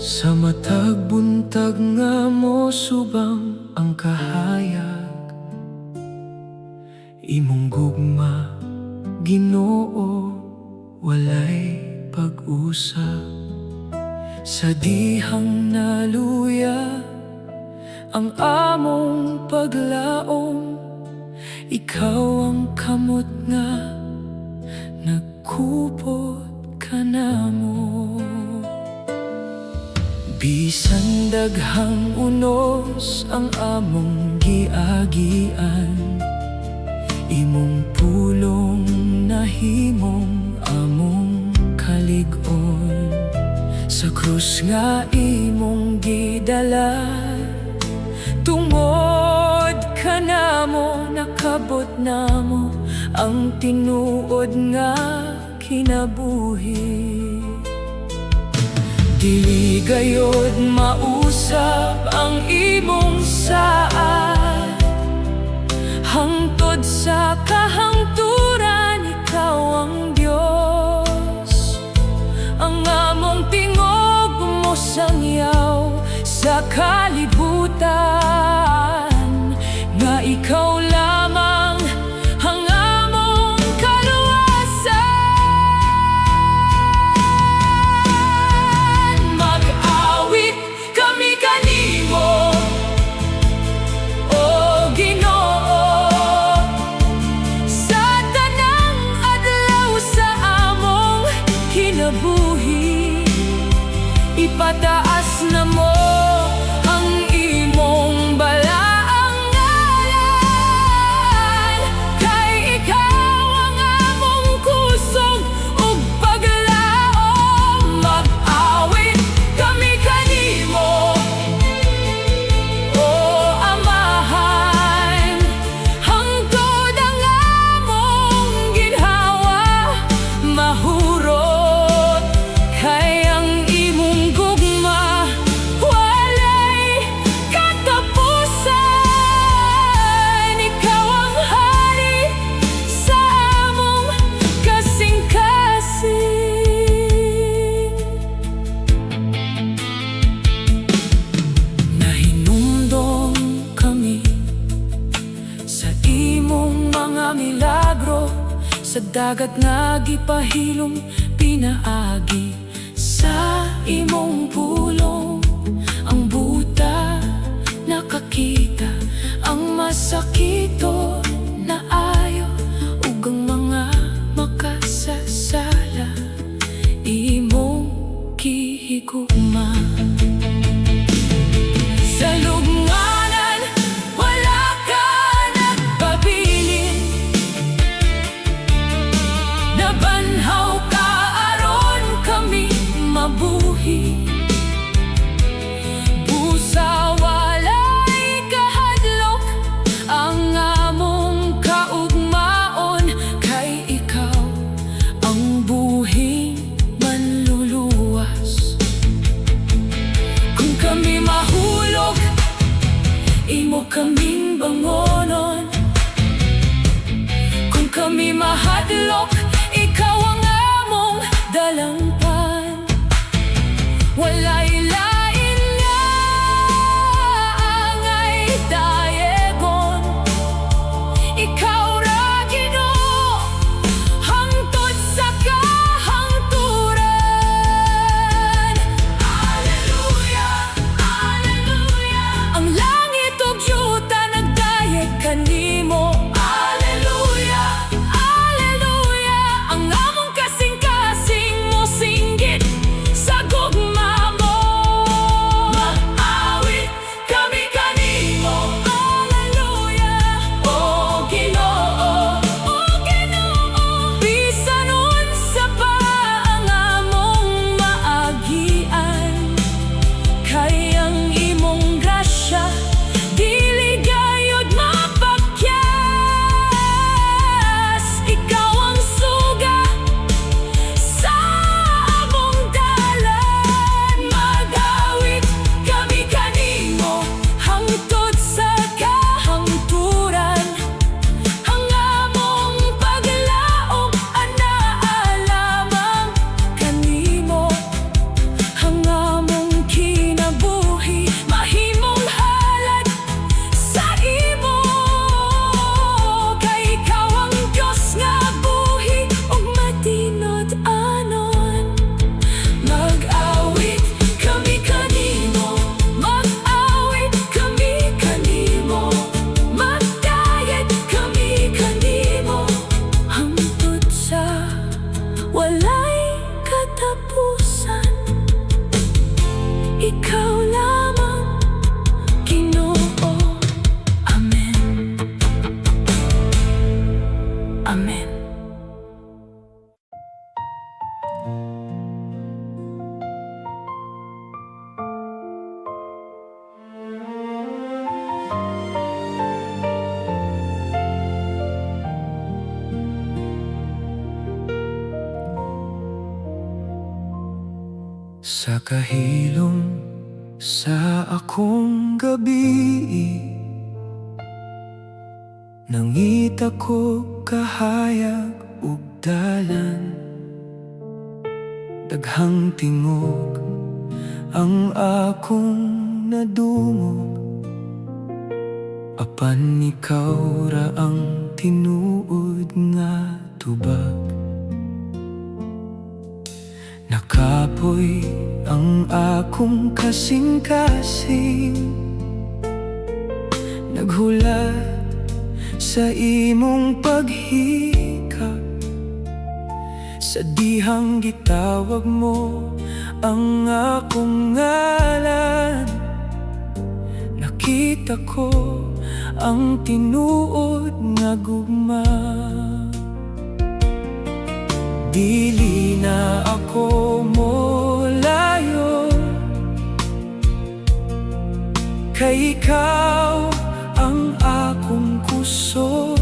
Sa matag buntag nga mo subang ang kahayag, imong gugma, Ginoo, walay pag-usap. Sa dihang naluya ang among paglaom, ikaw ang kamot nga nagkupot ka namo. Bisan daghang unos ang among giagian, imong pulong nahimong among kalig-on. Sa krus nga imong gidala, tungod ka namo, nakabot namo ang tinuod nga kinabuhi. Dili gayod mausap ang imong saad, hangtod sa kahangturan ikaw ang Dios. Ang among tingog mo sangyaw sa kalibutan, nga ikaw lamang ang among kaluwasan. Mag-awit kami kanimo, O Ginoo, sa tanang adlaw sa among kinabuhi. Ipataas na mo ang imong balaang ngalan, kay ikaw ang among kusog ug paglaom. Mag-awit kami kanimo, O Amahan, hangtod ang among ginhawa mahurot, kay ang imong gugma walay katapusan. Ikaw ang hari sa among kasing-kasing. Nahinumdum kami sa imong mga milagro, sa dagat nga gipahilom pinaagi. Sa imong pulong ang buta nakakita, ang masakito na ayo ug ang mga makasasala imong gihigugma. Sa lubnganan wala ka nagpabilin, nabanhaw ka aron kami mabuhi. Busa walay kahadlok ang among kaugmaon, kay ikaw ang buhing manluluwas. Kung kami mahulog, imo kaming bangonon. Kung kami mahadlok, ikaw ang among dalampan. Walay lain nga angay dayegon, ikaw ra Ginoo, hangtod sa kahangturan. Alleluia, alleluia, ang langit ug yuta nagdayeg kanimo. Alleluia, alleluia, ang among kasing-kasing mo singgit sa gugma mo. Sa kahilom sa akong gabi, nangita ko kahayag ug dalan. Daghang tingog ang akong nadungog, apan ikaw ra ang tinuod nga tubag. Nakapoy ang akong kasing-kasing, naghulat sa imong paghika. Sa dihang gitawag mo ang akong ngalan, nakita ko ang tinuod nga gugma. Dili na ako molayo, kay ikaw ang akong kusog.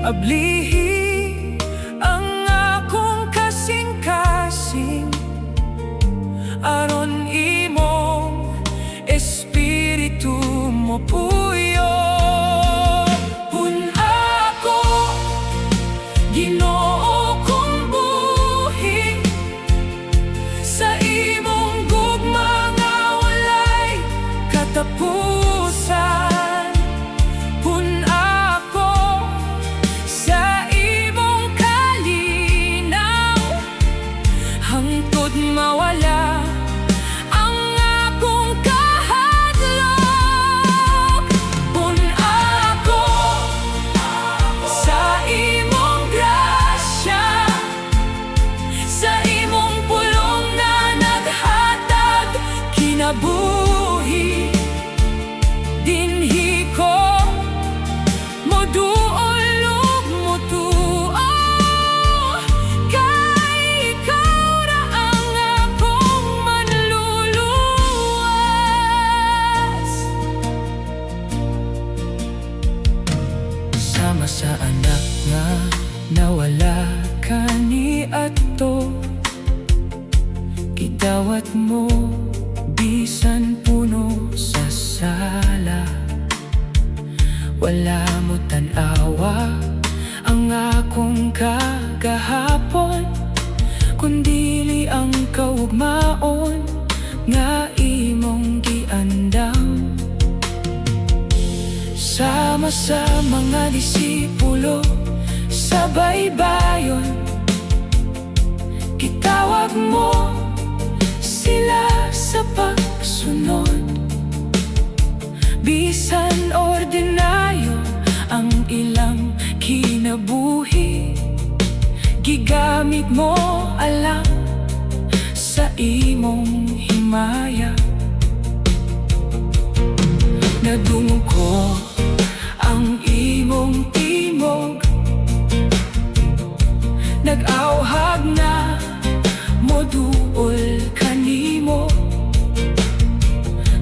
Ablihi ang akong kasing-kasing, aron imong espiritu mo puyo. Ginoo kong buhi, sa imong gugma nga walay katapusan. Pun ako sa imong kalinaw, hangtod mawala ang akong kahadlok. Pun ako sa imong buhi, dinhi ko moduol ug motuo, kay ikaw ra ang akong manluluwas. Sama sa anak nga nawala ka ni adto, gidawat mo bisan puno sa sala. Wala mo tan-awa ang akong kagahapon, kundili ang kaugmaon nga imong giandam. Sama sa mga disipulo sa baybayon, gitawag mo sila sa pagsunod. Bisan ordinaryo ang ilang kinabuhi, gigamit mo alam sa imong himaya. Nadungog ko ang imong timog, nag-auhag na moduol kanimo.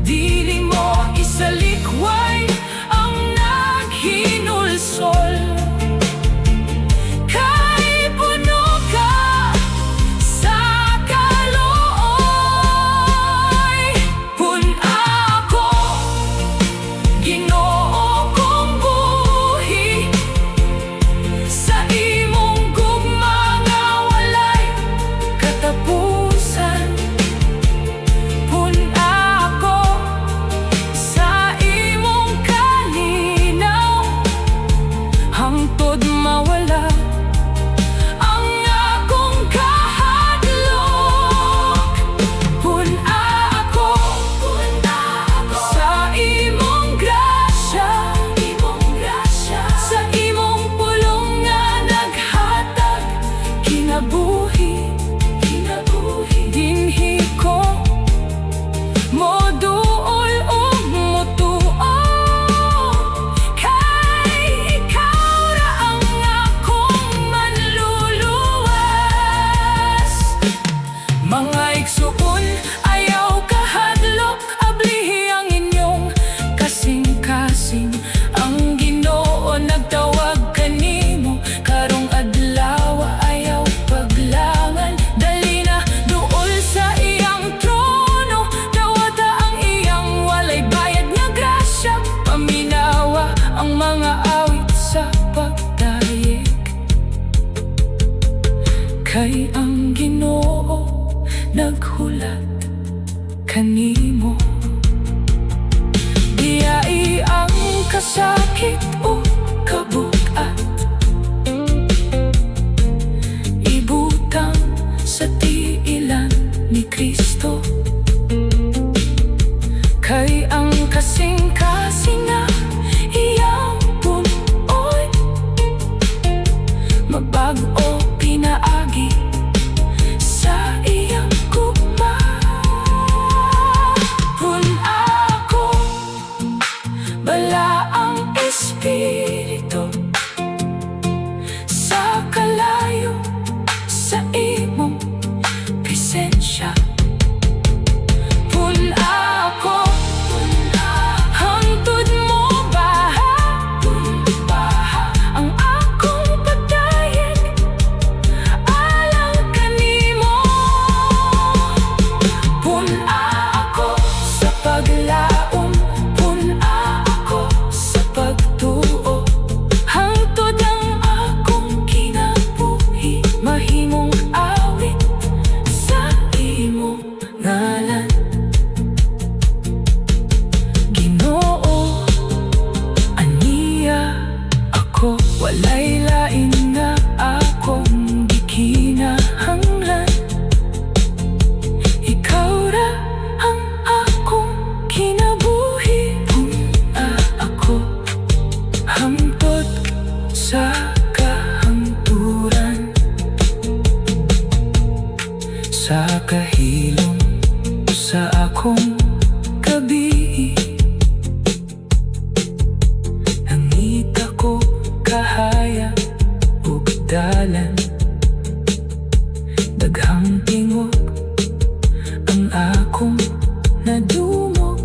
Dili mo isalikway ang naghinulsol, kay puno ka sa kalooy. Pun ako, Ginoo kong buhi, sa imong gugma nga walay katapos. naghulat kanimo. Diyai ang kasakit o kabugat, ibutang sa tiilan ni Kristo. Kay ang kasing-kasing nga iyang punoy, magbag-o pinaagi sa iyang gugma. Pun ako bala ang Espiritu sa kalayo sa imong presensya. Pun ako hangtod mo baha ang akong pagdayon alang kanimo. Pun ako sa paglaom, pun ako sa pagtuo, hangtod ang akong kinabuhi mahimong awit sa imong ngalan. Ginoo, aniya ako, walay lain nga akong gikinahanglan. Ikaw ra ang akong kinabuhi. Puna ako hangtod sa kahangturan, sa kahilom sa akong gabi. Nangita ko kahaya ug dalan, daghang tingog ang akong nadumog.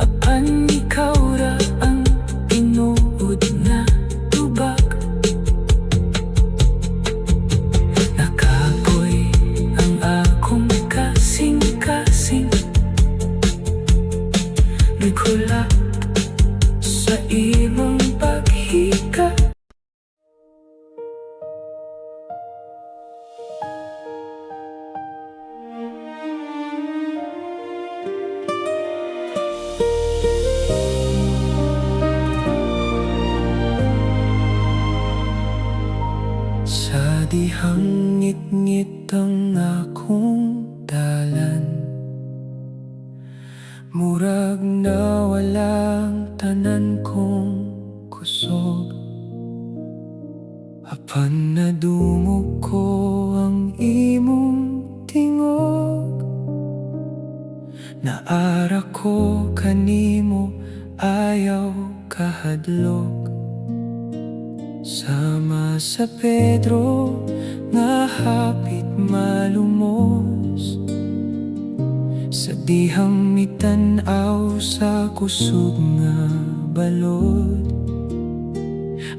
Apan ikaw ra ang tinuod nga tubag. Nakapoy ang akong kasing-kasing, naghulat sa imong paghika. Sa dihang ngit-ngit ang akong dalan, murag na walang tanan kong kusog. Apan nadungog ko ang imong tingog, naara ko kanimo ayaw kahadlok. Sama sa Pedro nga hapit malumos, sa dihang mitan-aw sa kusog nga balod.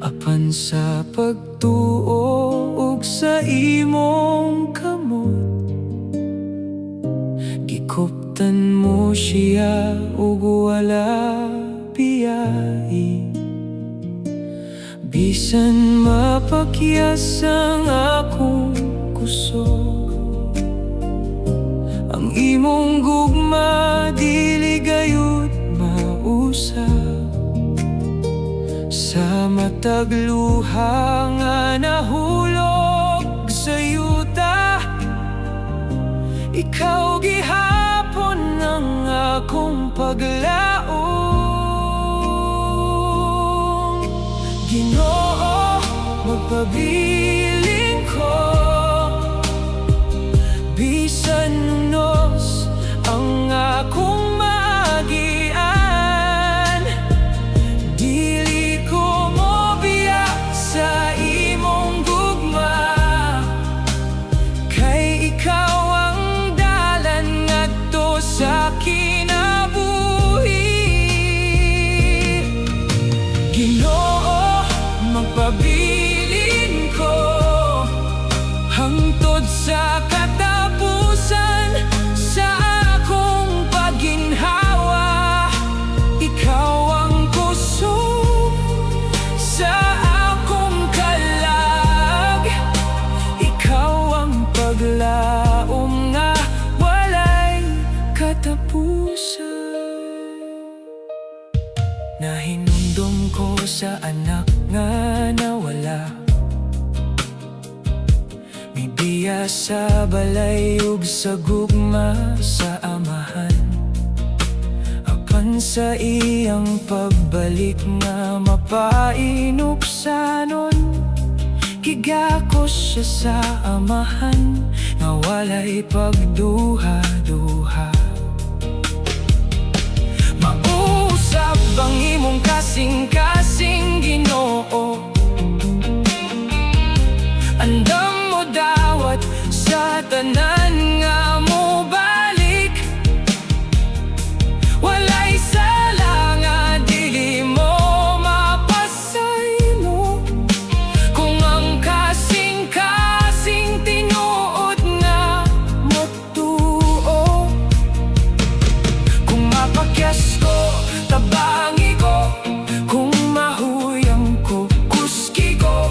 Apan sa pagtuo ug sa imong kamot, gikuptan mo siya ug wala biyai. Bisan mapakyas ang akong kusog, ang imong gugma dili gayud mausab. Sa matag luha nga nahulog sa yuta, ikaw gihapon ang akong paglaom. Ginoo, magpabiling ko, bisan unos ang akong maagian. Dili ko mo biyak sa imong gugma, kay ikaw ang dalan ngadto sa kinabuhi. Ginoo, magpabilin ko, sa anak nga nawala. May biya sa balay ug sa gugma sa amahan. Apan sa iyang pagbalik nga mapainupsanon, gigakos siya sa amahan nga walay pagduha-duha. Mausap ang imong kasing-kasing Ginoo, andam mo dawat sa tanan nga mo balik. Walay sala nga dili mo mapasaylo, kung ang kasing-kasing tinuod nga motuo. Kung mapakyas ko, tabangi ko, kung mahuyang ko, kuski ko,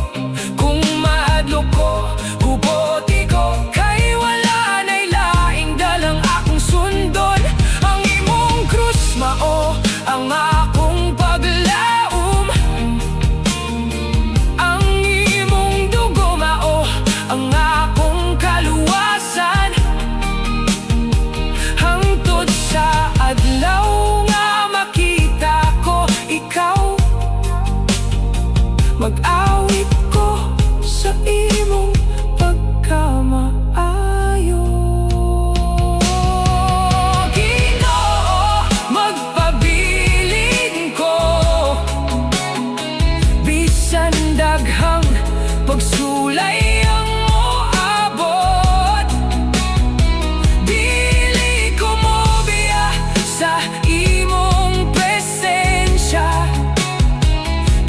kung maadlo ko, huboti ko, kay wala na'y laing dalang akong sundon. Ang imong krus mao ang akong paglaom, ang imong dugo mao ang akong kaluwasan. Hangtod sa adlaw nga makita ko ikaw, mag-awit ko sa imong pagkamaayo. Ginoo, magpabilin ko, bisan daghang pagsulay ang moabot. Dili ko mobiya sa imong presensya,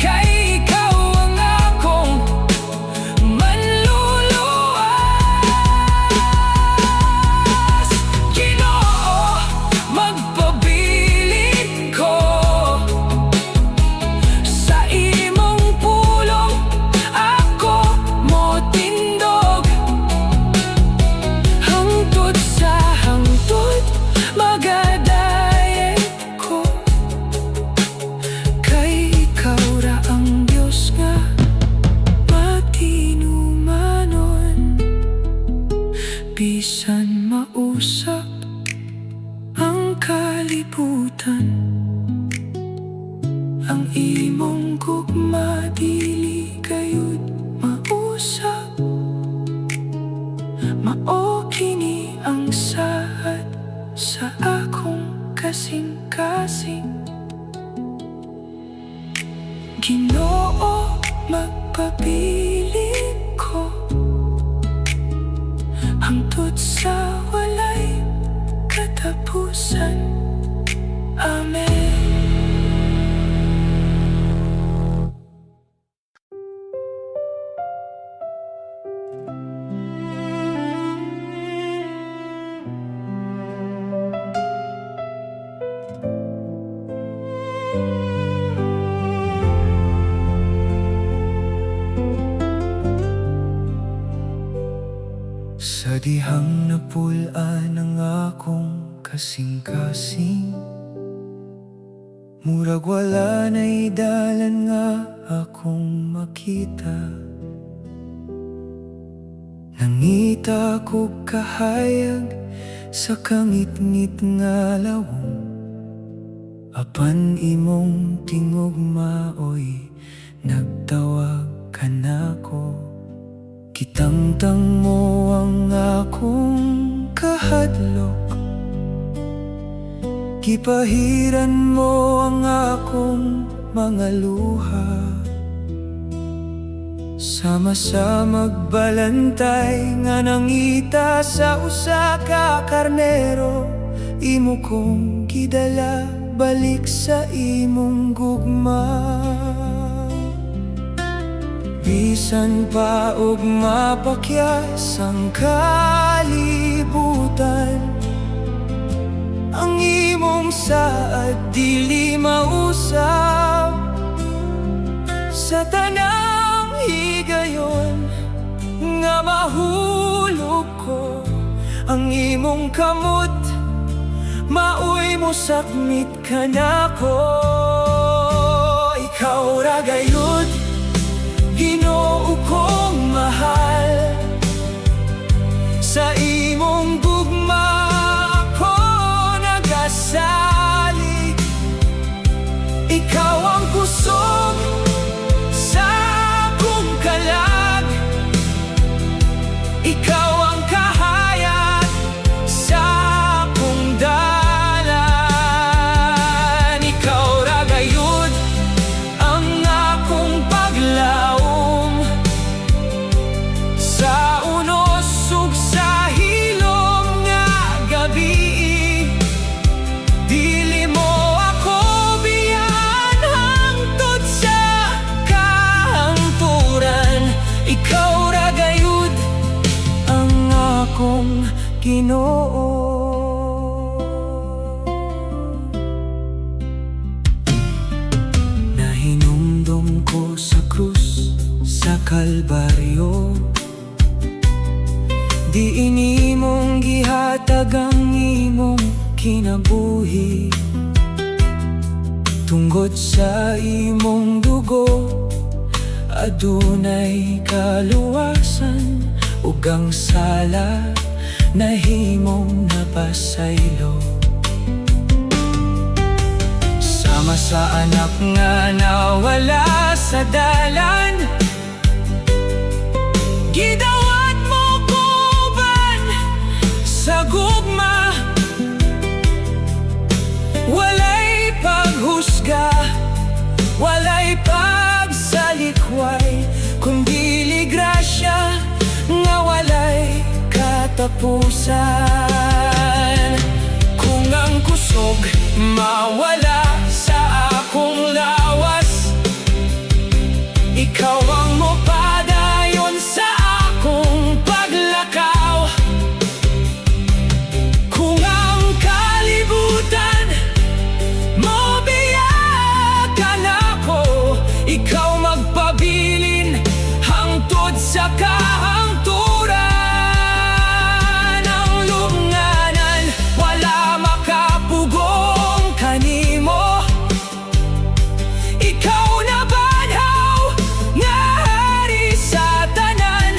kay ikaw ang akong manluluwas. Ginoo, magpabilin ko sa imong pulong, ako motindog. Hangtod sa hangtod magadayen ko, kay ikaw ra ang Diyos nga matinumanon. Bisan mausap ang kalibutan, ang imong gugma dili gayud mausap. Mao kini ang saad sa akong kasing-kasing. Ginoo, magpabilin ko, hangtod sa walay katapusan. Amen. Sa dihang napulaan ang akong kasing-kasing, murag wala na'y dalan nga akong makita. Nangita ko kahayag sa kangit-ngit nga lawom, apan imong tingugmaoy nagtawag ka nako. Kitangtang mo ang akong kahadlok, kipahiran mo ang akong mga luha. Sama sa magbalantay nga nangita sa usa ka karnero, imo kong gidala balik sa imong gugma. Bisan pa og mapakyas ang kalibutan, ang imong saad dili mausap. Sa tanang higayon nga mahulog ko, ang imong kamot maoy mo sakmit ka nako. ikaw ra gayud, Ginoo kong mahal. Sa imong gugma ako nagasalig. Ikaw ang kusog sa akong kalag. Ikaw ang kahayag sa akong dalan. Ikaw ra gayud ang akong paglaom. Sa unos ug sa hilom nga gabi, dili mo ako biyan hangtod sa kahangturan. Ikaw ra gayud ang akong Ginoo. Nahinumdum ko sa krus sa Kalbaryo, di inimong gihatag ang imong kinabuhi. Tungod sa imong dugo, adunay kaluwasan, ug ang sala nahimong napasaylo. Sama sa anak nga nawala sa dalan, gidawat mo kuban sa gugma. Walay paghusga, walay pagsalikway, kundi grasya nga walay katapusan. Kung ang kusog mawala sa akong lawas, ikaw ang mopadayon sa akong paglakaw. Kung ang kalibutan mobiyagan ako, ikaw magpabilin hangtod sa kahangturan. Ang lubnganan wala makapugong kanimo. Ikaw na banhaw nga hari sa tanan.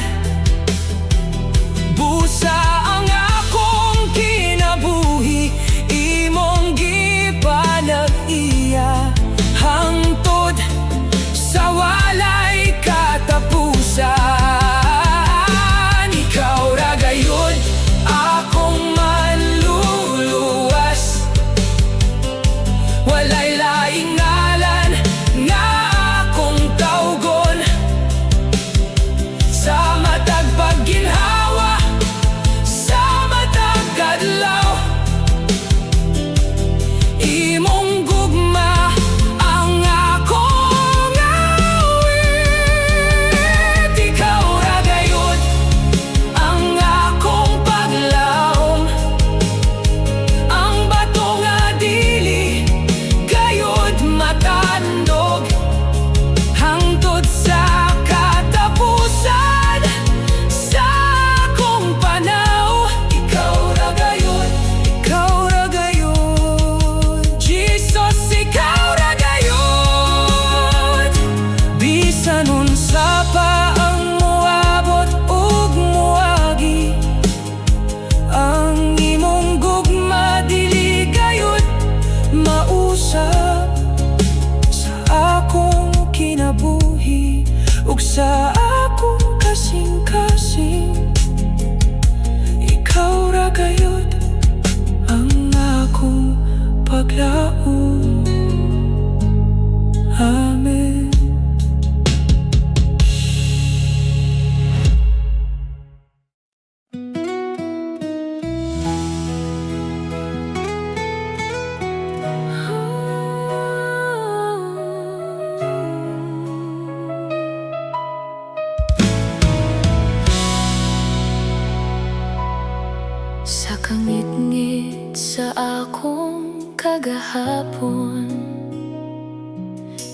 Busa ang akong kinabuhi, imong gipanag-iya hangtod sa walay katapusan. Ikaw ra gayud akong manluluwas. Walay laing ngalan nga akong tawgon. Sa matag pagginhawa, sa matag kadlaw, imong gugma ang akong awit. Ikaw ra gayud ang akong paglaom. Ang bato nga dili gayud matandog hangtod sa katapusan sa akong panaw. Ikaw ra gayud, ikaw ra gayud, Jesus, ikaw ra gayud. Bisan unsa pa ang moabot ug moagi, ang imong gugma dili gayud mausap sa akong kinabuhi ug sa akong kasing-kasing. Ikaw ra gayud ang akong paglaom. Amen. Sa kangit-ngit sa akong kagahapon,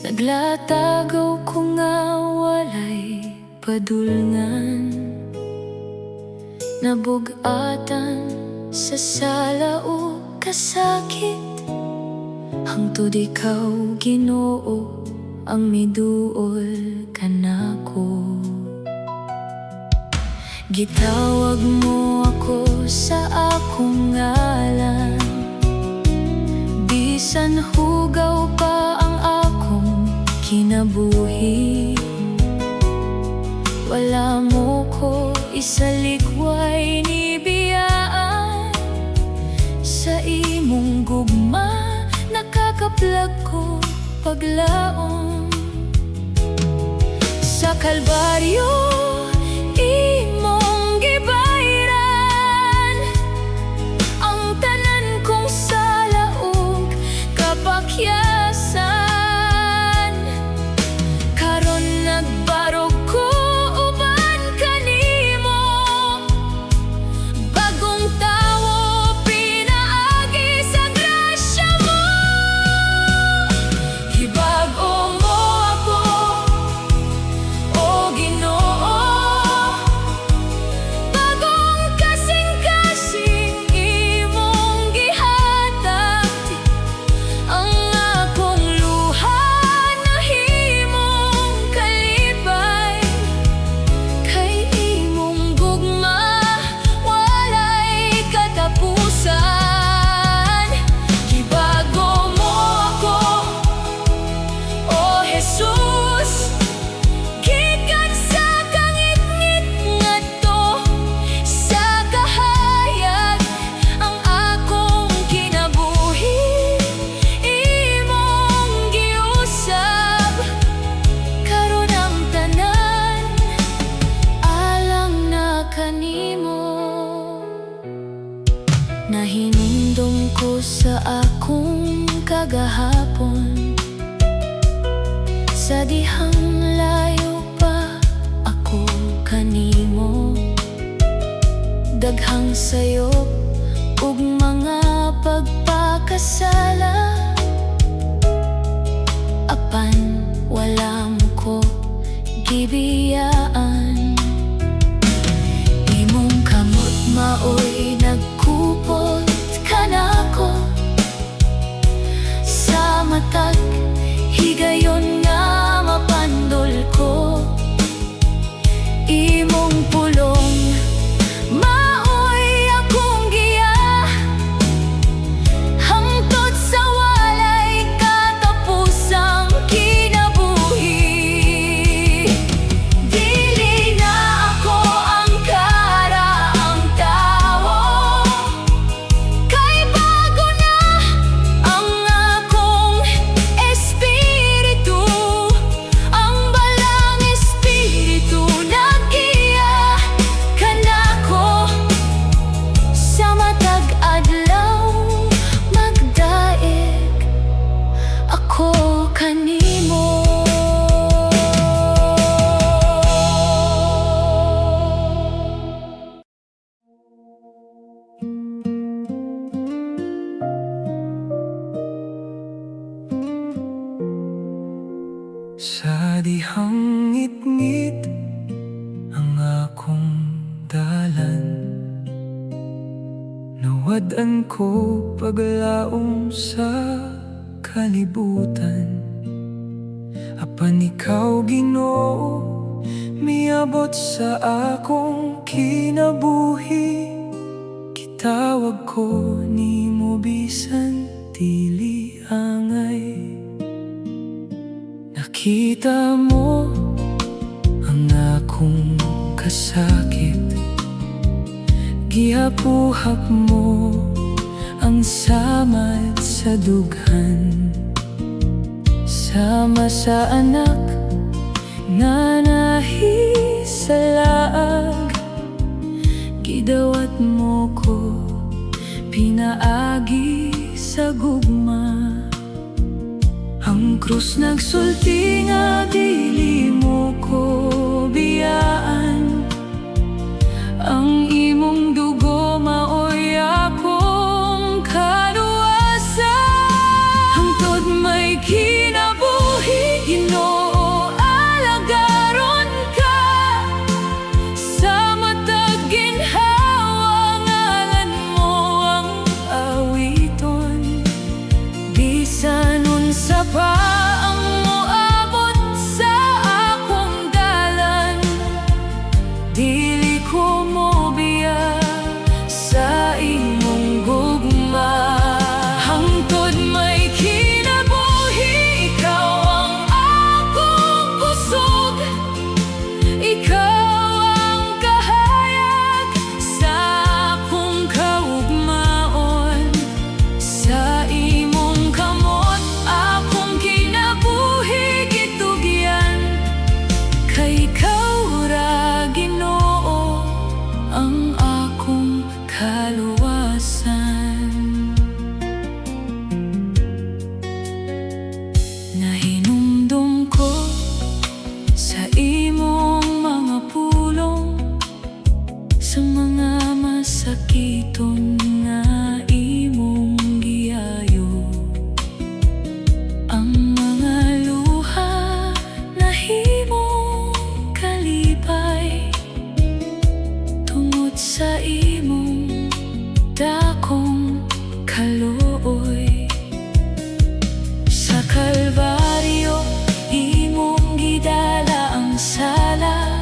naglatagaw ko nga walay padulngan. Nabugatan sa sala o kasakit, hangtod ikaw Ginoo ang miduol kanako. Gitawag mo ako sa akong ngalan, bisan hugaw pa ang akong kinabuhi. Wala mo ko isalikway ni biyaan, sa imong gugma nakakaplag ko paglaom. Sa Kalbaryo imong gibayran ang tanan kong salaog kapakyasan. Karon nagbarog ko uban kanimo, bagong tawo pinaagi sa grasya mo. Hibag-o mo ako, o Ginoo, bagong kasing-kasing imong gihatag. Ang akong luha nahimong kalipay, kay imong gugma walay katapusan. Gibago mo ako, o Jesus, gikan sa kangit-ngit ngadto sa kahayag. Ang akong kinabuhi imong giusab, karon ang tanan alang na kanimo. Nahinumdum ko sa akong kagahapon, sa dihang layo pa ako kanimo. Daghang sayop ug mga pagpakasala, apan wala mo ko gibiyaan. Imong kamot maoy nagkupot kanako, sa matag higayon nga mapandol ko. Imong pulong maoy akong giya, hangtod sa walay katapusang kinabuhi. Dili na ako ang karaang tawo, kay bago na ang akong espiritu. Ang balang espiritu naggiya kanako, sa matag adlaw magdaig ako kanimo. Sa dihang ngit-ngit ang akong dalan, nawad-an ko paglaom sa kalibutan. Apan ikaw, Ginoo, miabot sa akong kinabuhi. Kitawag ko nimo bisan dili angay. Nakita mo ang akong kasakit, gihapuhak mo ang samad sa dughan. Sama sa anak nga nahi sa laag, gidawat mo ko pinaagi sa gugma. Ang krus nagsulti nga dili mo ko biyaan, ang imong dugo maoy akong kaluwasan. Hangtod may kinabuhi, Ginoo, alagaron ka, sa matag ginhawa ngalan mo ang awiton. Bisan unsa pa ang moabot Karon nga imong giayo ang mga luha nahimong kalipay tungod sa imong dakong kaluoy. Sa Kalbaryo imong gidala ang sala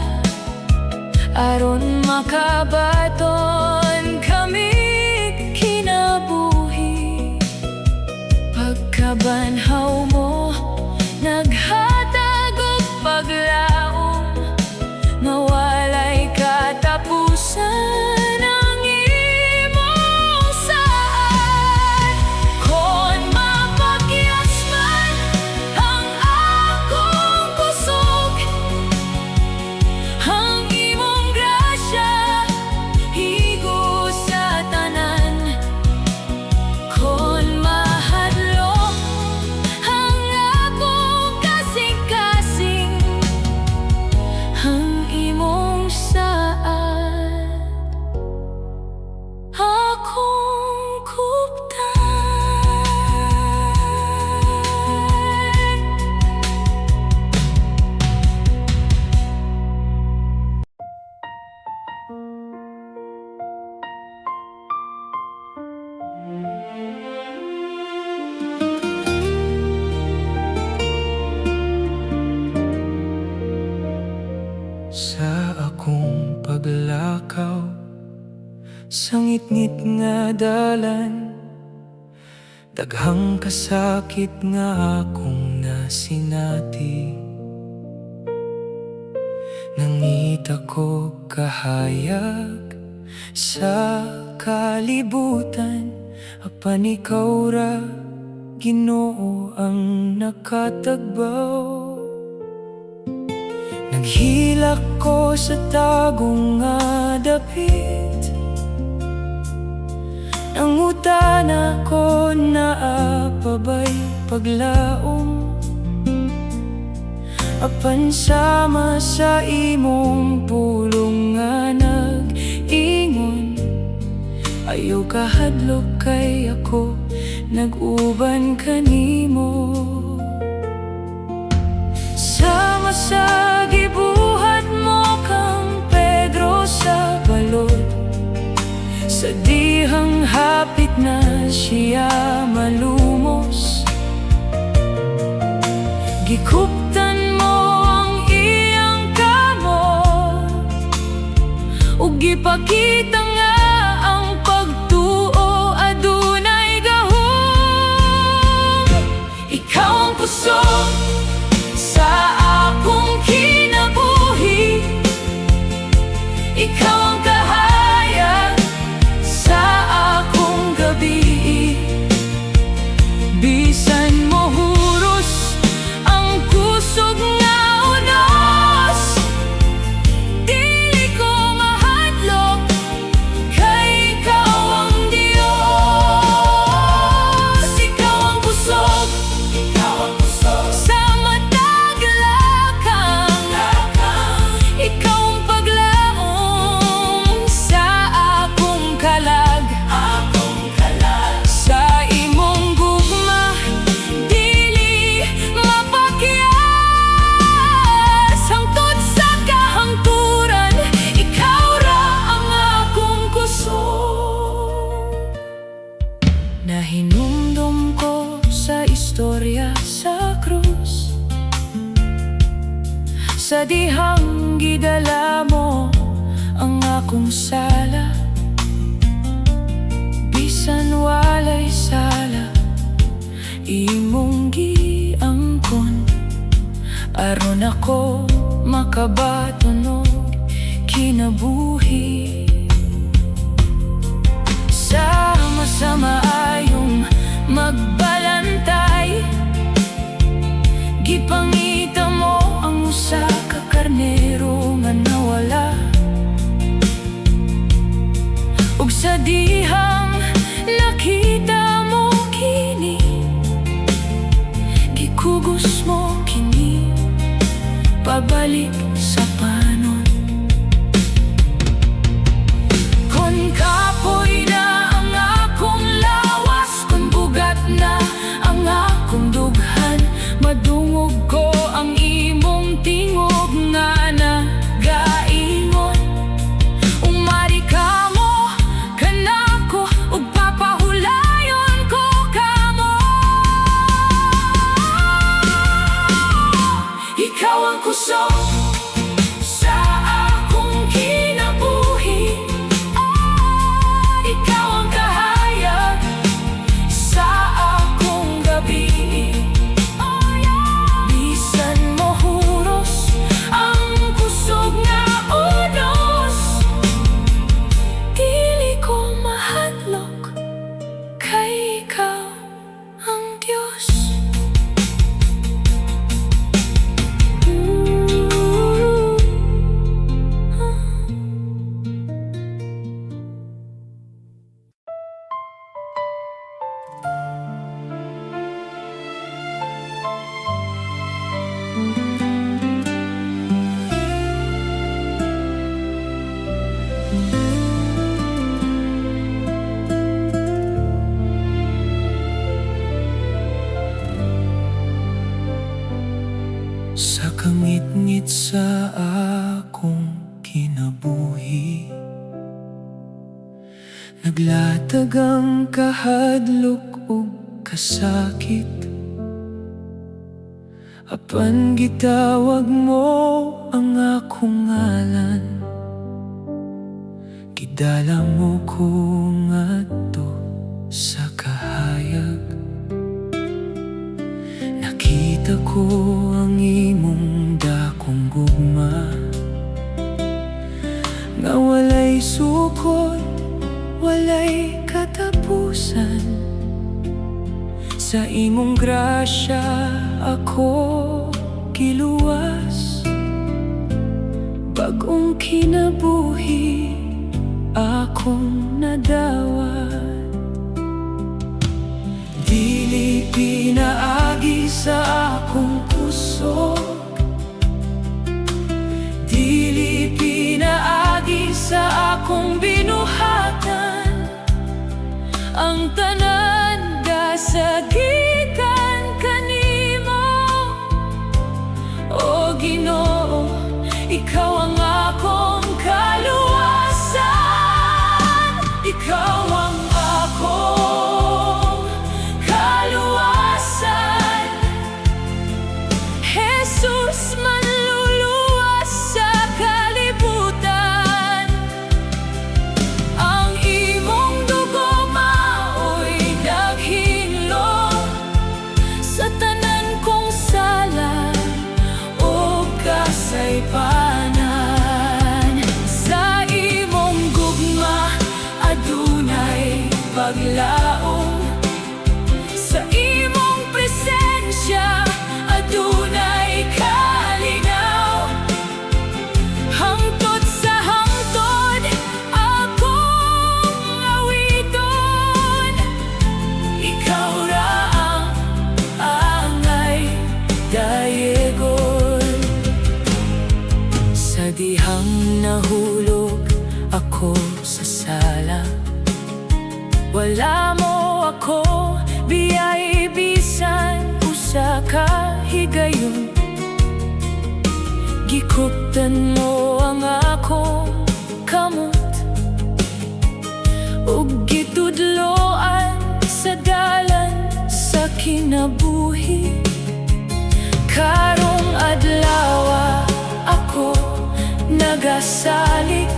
aron makabaton kami kinabuhi. Pagkabanhaw mo naghatag og paglaom nga walay katapusan ang imong saad. Kon mapakyas man ang akong kusog, ang imong grasya higos sa tanan. Kon mahadlok ang akong kasing-kasing, ang imong saad akong kuptan. Sa akong paglakaw sa ngit-ngit nga dalan, daghang kasakit nga akong nasinati. Nangita ko kahayag sa kalibutan, apan ikaw ra Ginoo ang nakatagbaw. Naghilak ko sa tagong nga dapit, nangutana ko na apabay paglaom, apan sama sa imong pulong nga nag-ingon, ayaw kahadlok kay ako, nag-uban kanimo. Sama sa gibuhat mo kang Pedro sa balod, sa dihang hapit na siya malumos. Gikuptan mo ang iyang kamot, ug gipakita nga ang pagtuo adunay gahom. Ikaw ang kusog sa akong kinabuhi, ikaw ang kahayag sa akong gabi. Bisan mo huros ang kusog nga unos, dili ko mahadlok kay ikaw ang Diyos. Ikaw ang kusog sa matag lakang, ikaw ang paglaom sa akong kalag. Sa imong gugma dili mapakyas, hangtod sa kahangturan ikaw ra ang akong kusog. Nahinumdum ko sa istorya sa krus, sa dihang gidala mo ang akong sala. Bisan walay sala, imong giangkon aron ako makabaton og kinabuhi. Sama-sama ayong magbalantay, gipangita mo ang usa ka karnero nga nawala, ug sa dihang nakita mo kini, gikugos mo kini pabalik sa panon. Kon kapoy na kusog sa akong kinabuhi. Ikaw ang kahayag sa akong gabi. Bisan mahuros ang kusog nga unos, dili ko mahadlok kay ikaw ang Diyos. Sa kangit-ngit sa akong kinabuhi, naglatag ang kahadlok ug kasakit. Apan gitawag mo ang akong ngalan, gidala mo ko ngadto sa kahayag. Nakita ko ang imong dakong gugma, nga walay sukod, walay katapusan. Sa imong grasya ako giluwas, bagong kinabuhi akong nadawat. Dili pinaagi sa akong puso, dili pinaagi sa akong binuhatan. Ang tanan gasagikan kanimo, o Ginoo, ikaw ang akong kaluwasan. Ikaw ang akong kaluwasan. Jesus, manluluwas sa kalibutan. Ang imong dugo mao'y naghilom sa tanan kong sala o kasaypanan. Sa imong gugma adunay paglaom, sa imong presensya adunay kalinaw. Hangtod sa hangtod akong awiton, ikaw ra ang angay dayegon. Sa dihang nahulog ako sa sala, wala mo ako biyay bisan usa ka higayon. Gikuptan mo ang akong kamot ug gitudloan sa dalan sa kinabuhi. Karong adlaw ako nagasalig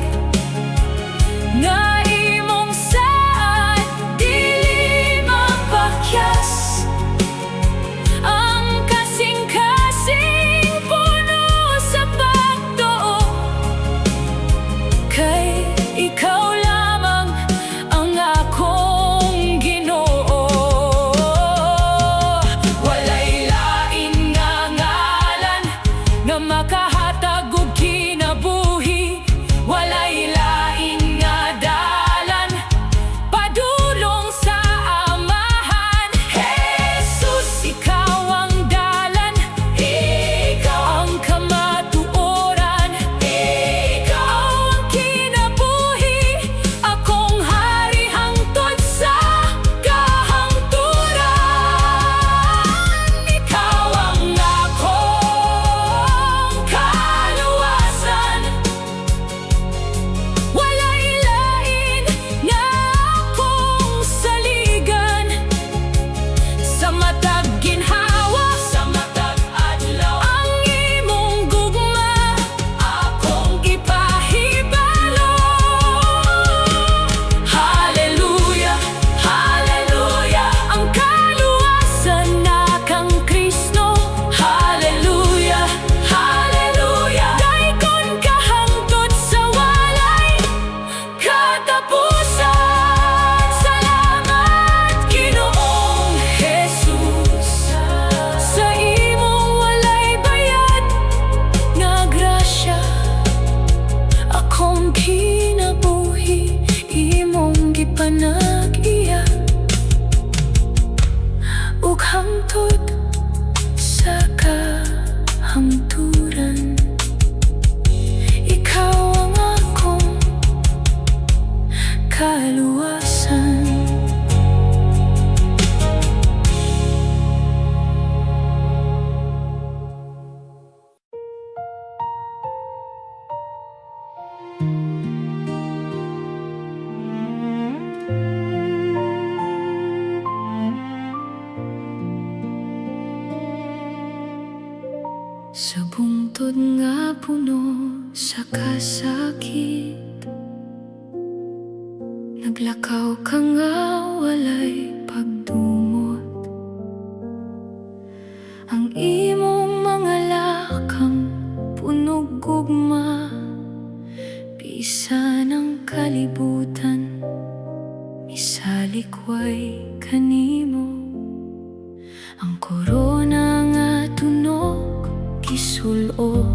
nga imong saad dili mapakyas. Ang kasing-kasing puno sa pagtuo, kay ikaw lamang ang akong Ginoo. Walay lain nga ngalan nga makahatag og kinabuhi, walay lain nga hangtod sa kahangturan. Ikaw ang akong kaluwasan. Sa bungtod nga puno sa kasakit, naglakaw ka nga walay pagdumot. Ang imong mga lakang punog gugma, bisan ang kalibutan misalikway kanimo. Ang korona nga tunog gisulob,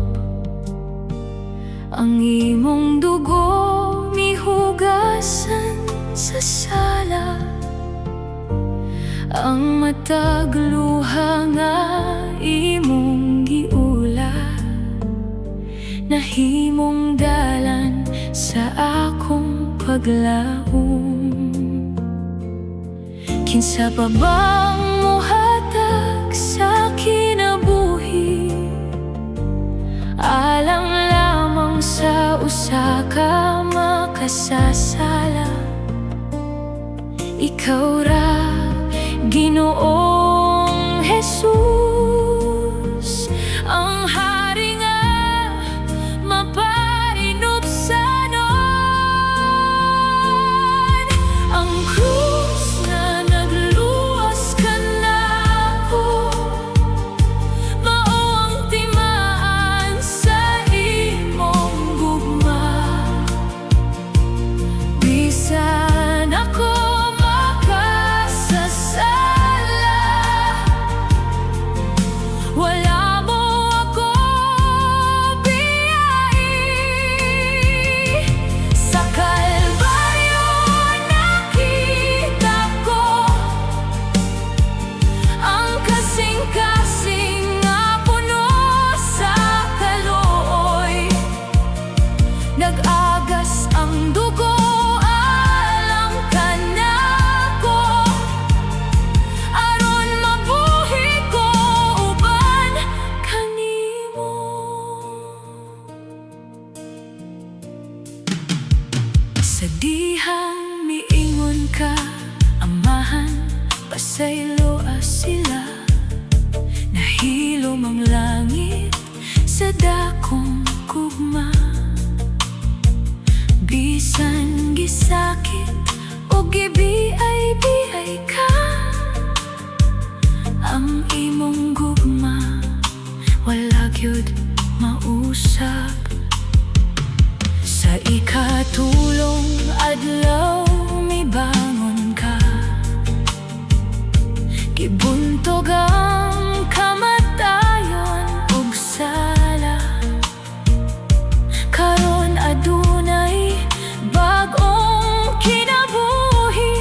ang imong dugo mihugasan sa sala. Ang matag luha nga imong giula, nahimong dalan sa akong paglaom. Kinsa pa bang mohatag sa kinabuhi, alang lamang sa usa ka makasasala. Ikaw ra, Ginoong Jesus, ang hari nga mapainupsanon. Ang krus na nagluwas ka nako, mao ang timaan sa imong gugma. Bisan ako wala mo ako biyai. Sa Kalbaryo nakita ko ang kasing-kasing nga puno sa kaluoy. Nag-agas ang dugo alang kanako, aron mabuhi ko uban kanimo. Sa dihang miingon ka, amahan, pasaylo sila. Nahilom ang langit sa dakong gugma, bisan gisakit o gibiay-biay ka. Ang imong gugma wala gyud mausap. Sa ikatulong adlaw mibangon ka, gibuntog ang kamatayon ug sala. Karon adunay bag-ong kinabuhi,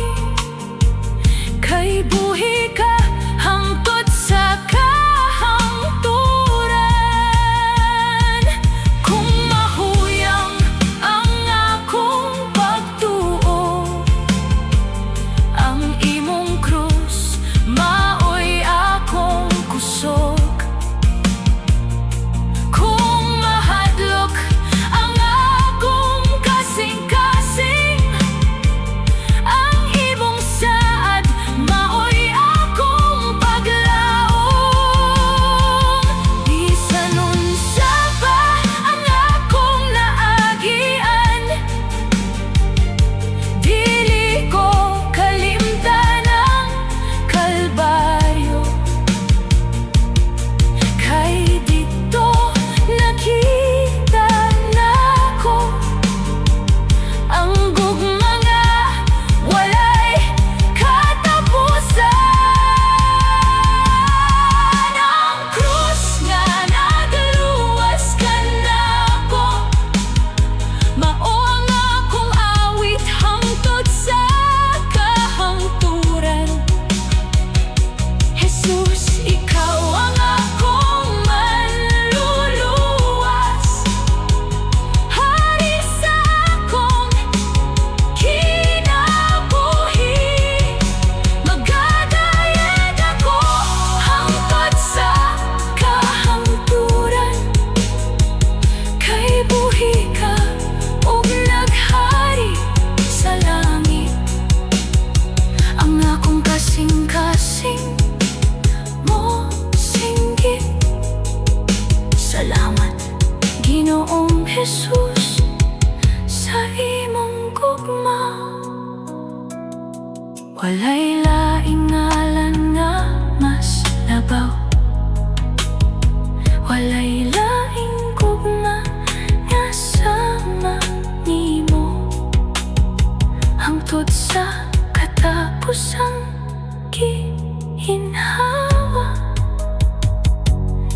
Jesus, sa imong gugma walay laing ngalan nga mas labaw. Walay laing gugma nga sama nimo hangtod sa katapusang gihinhawa.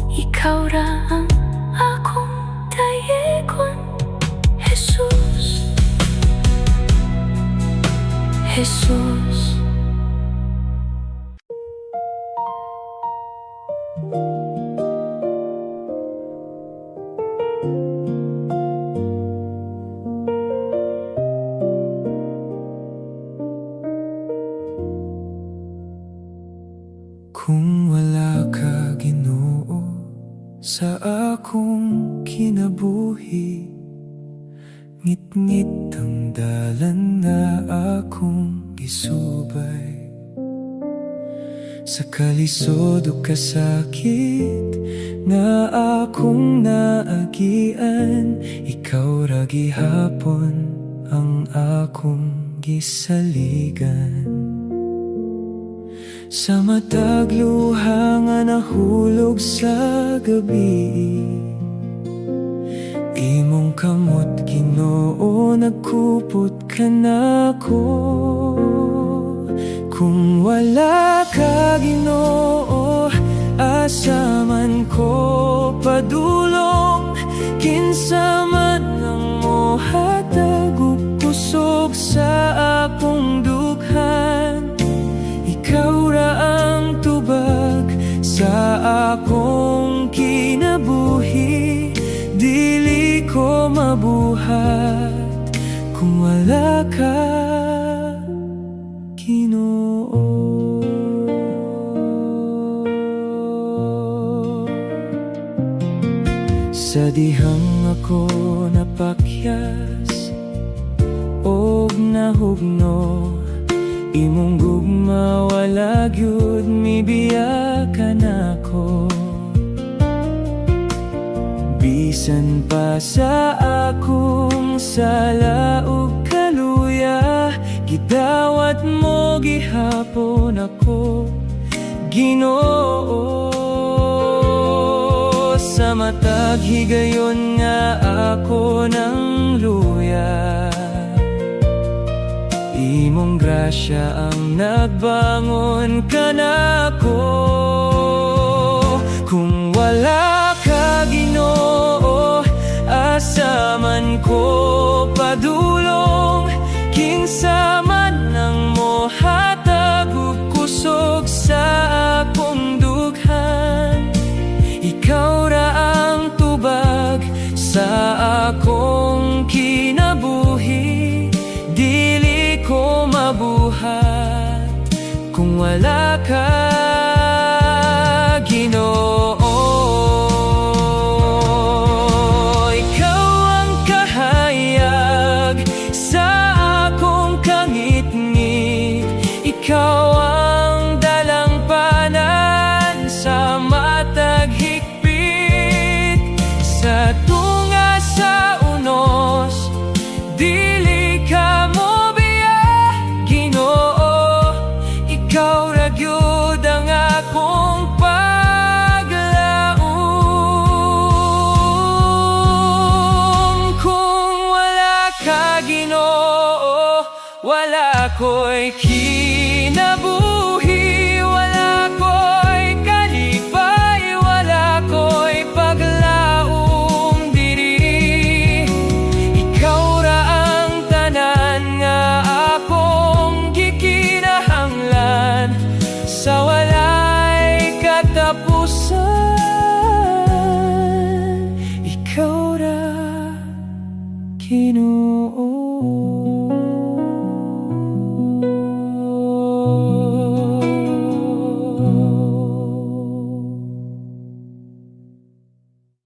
Ikaw ra ang akong dayegon, Jesus, Jesus. Kung wala ka, Ginoo, sa akong kinabuhi, ngit-ngit ang dalan na akong gisubay. Sa kalisod o kasakit nga akong naagian, ikaw ra gihapon ang akong gisaligan. Sa matag luha nga nahulog sa gabi, imong kamot, Ginoo, nagkupot ka nako. Kung wala ka, Ginoo, asa man ko padulong, kinsa man ang mohatag ug kusog sa akong dughan. Ikaw ra ang tubag sa akong kinabuhi, dili ko mabuhat kung wala ka, Ginoo. Sa dihang ako napakyas og nahugno, imong gugma wala gyud mibiyakan ako. Bisan pa sa akong sala ug kaluya, gidawat mo gihapon ako, Ginoo. Sa matag higayon nga ako ng luya, imong grasya ang nagbangon ka nako. Kung wala ka, Ginoo, asa man ko padulong, kinsa man ang mohatag ug kusog sa akong dughan. Ikaw ra ang tubag sa akong kinabuhi, dili ko mabuhat kung wala ka, Ginoo. Ikaw ang kahayag sa akong kangit-ngit, ikaw ang dalangpanan sa matag higpit. Sa tunga sa unos, dili ka mo biya, Ginoo. Ikaw ra gyud ang akong paglaom. Kung wala ka, Ginoo, wala ko'y kinabuhi, wala ko'y kalipay, wala ko'y paglaom diri. Ikaw ra ang tanan nga akong gikinahanglan, sa walay katapusan. Ikaw ra, Ginoo.